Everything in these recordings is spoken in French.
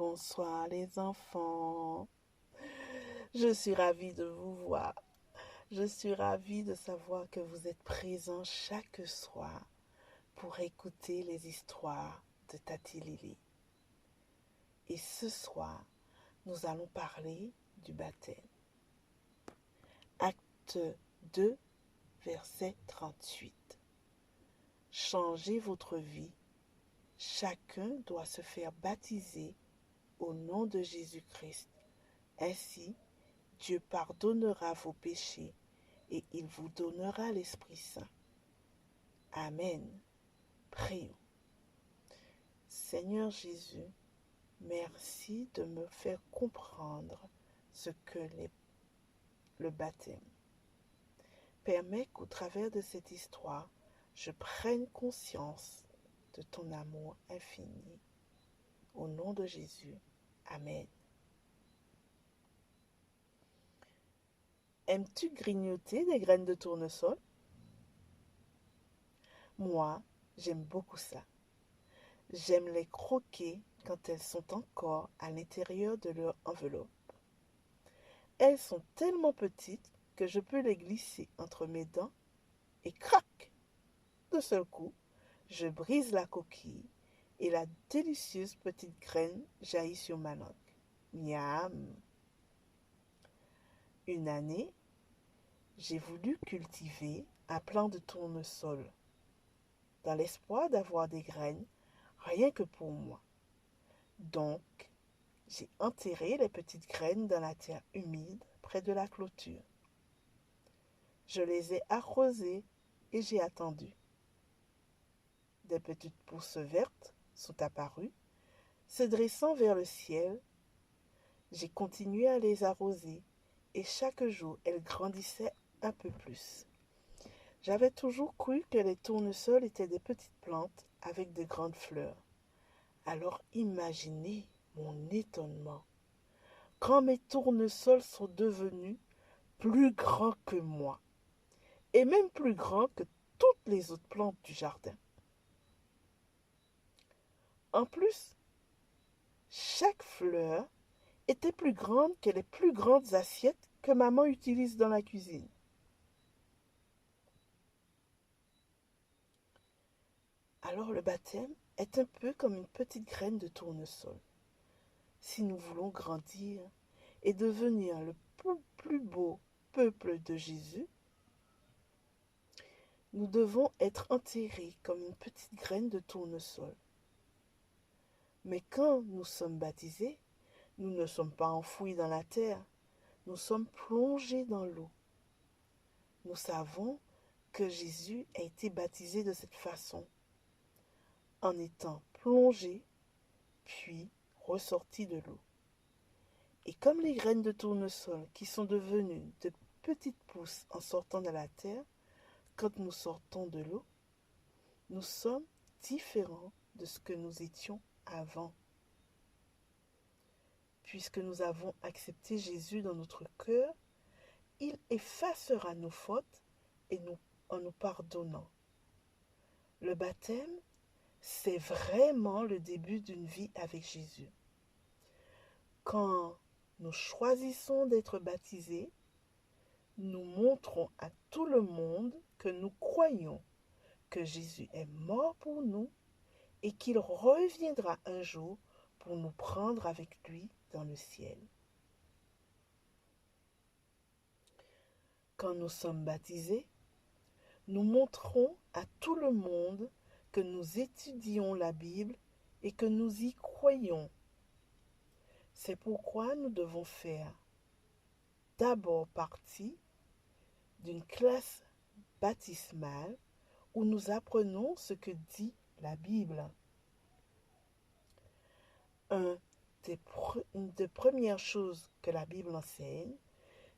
Bonsoir les enfants. Je suis ravie de vous voir. Je suis ravie de savoir que vous êtes présents chaque soir pour écouter les histoires de Tati Lily. Et ce soir, nous allons parler du baptême. Acte 2, verset 38. Changez votre vie. Chacun doit se faire baptiser au nom de Jésus-Christ. Ainsi, Dieu pardonnera vos péchés et il vous donnera l'Esprit Saint. Amen. Prions. Seigneur Jésus, merci de me faire comprendre ce que le baptême. Permets qu'au travers de cette histoire, je prenne conscience de ton amour infini. Au nom de Jésus. Amen. Aimes-tu grignoter des graines de tournesol? Moi, j'aime beaucoup ça. J'aime les croquer quand elles sont encore à l'intérieur de leur enveloppe. Elles sont tellement petites que je peux les glisser entre mes dents et crac! De seul coup, je brise la coquille et la délicieuse petite graine jaillit sur ma langue. Miam! Une année, j'ai voulu cultiver un plant de tournesol dans l'espoir d'avoir des graines rien que pour moi. Donc, j'ai enterré les petites graines dans la terre humide près de la clôture. Je les ai arrosées et j'ai attendu. Des petites pousses vertes sont apparues, se dressant vers le ciel. J'ai continué à les arroser et chaque jour elles grandissaient un peu plus. J'avais toujours cru que les tournesols étaient des petites plantes avec de grandes fleurs. Alors imaginez mon étonnement quand mes tournesols sont devenus plus grands que moi, et même plus grands que toutes les autres plantes du jardin. En plus, chaque fleur était plus grande que les plus grandes assiettes que maman utilise dans la cuisine. Alors le baptême est un peu comme une petite graine de tournesol. Si nous voulons grandir et devenir le plus beau peuple de Jésus, nous devons être enterrés comme une petite graine de tournesol. Mais quand nous sommes baptisés, nous ne sommes pas enfouis dans la terre, nous sommes plongés dans l'eau. Nous savons que Jésus a été baptisé de cette façon, en étant plongé, puis ressorti de l'eau. Et comme les graines de tournesol qui sont devenues de petites pousses en sortant de la terre, quand nous sortons de l'eau, nous sommes différents de ce que nous étions avant. Puisque nous avons accepté Jésus dans notre cœur, il effacera nos fautes en nous pardonnant. Le baptême, c'est vraiment le début d'une vie avec Jésus. Quand nous choisissons d'être baptisés, nous montrons à tout le monde que nous croyons que Jésus est mort pour nous et qu'il reviendra un jour pour nous prendre avec lui dans le ciel. Quand nous sommes baptisés, nous montrons à tout le monde que nous étudions la Bible et que nous y croyons. C'est pourquoi nous devons faire d'abord partie d'une classe baptismale où nous apprenons ce que dit la Bible. Une des premières choses que la Bible enseigne,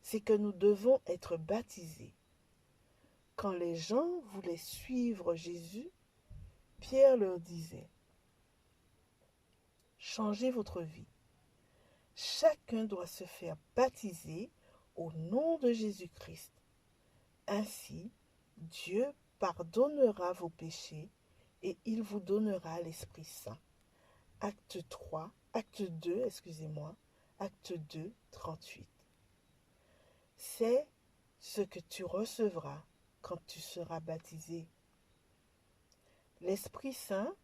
c'est que nous devons être baptisés. Quand les gens voulaient suivre Jésus, Pierre leur disait: changez votre vie. Chacun doit se faire baptiser au nom de Jésus-Christ. Ainsi, Dieu pardonnera vos péchés et il vous donnera l'Esprit Saint. acte 2, excusez-moi, acte 2, 38. C'est ce que tu recevras quand tu seras baptisé. L'Esprit Saint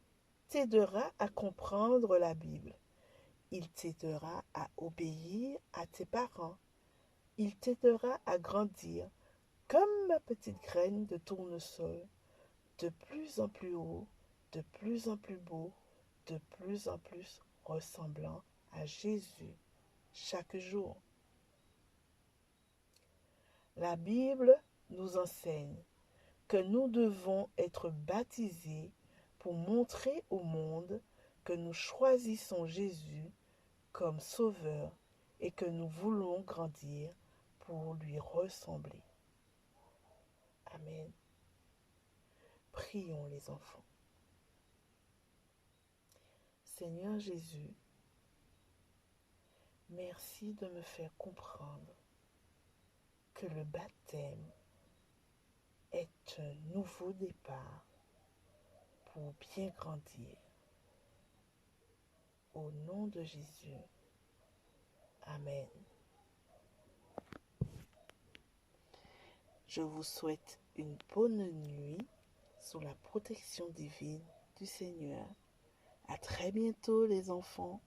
t'aidera à comprendre la Bible. Il t'aidera à obéir à tes parents. Il t'aidera à grandir comme ma petite graine de tournesol, de plus en plus haut, de plus en plus beau, de plus en plus ressemblant à Jésus chaque jour. La Bible nous enseigne que nous devons être baptisés pour montrer au monde que nous choisissons Jésus comme sauveur et que nous voulons grandir pour lui ressembler. Amen. Prions les enfants. Seigneur Jésus, merci de me faire comprendre que le baptême est un nouveau départ pour bien grandir. Au nom de Jésus. Amen. Je vous souhaite une bonne nuit sous la protection divine du Seigneur. À très bientôt les enfants.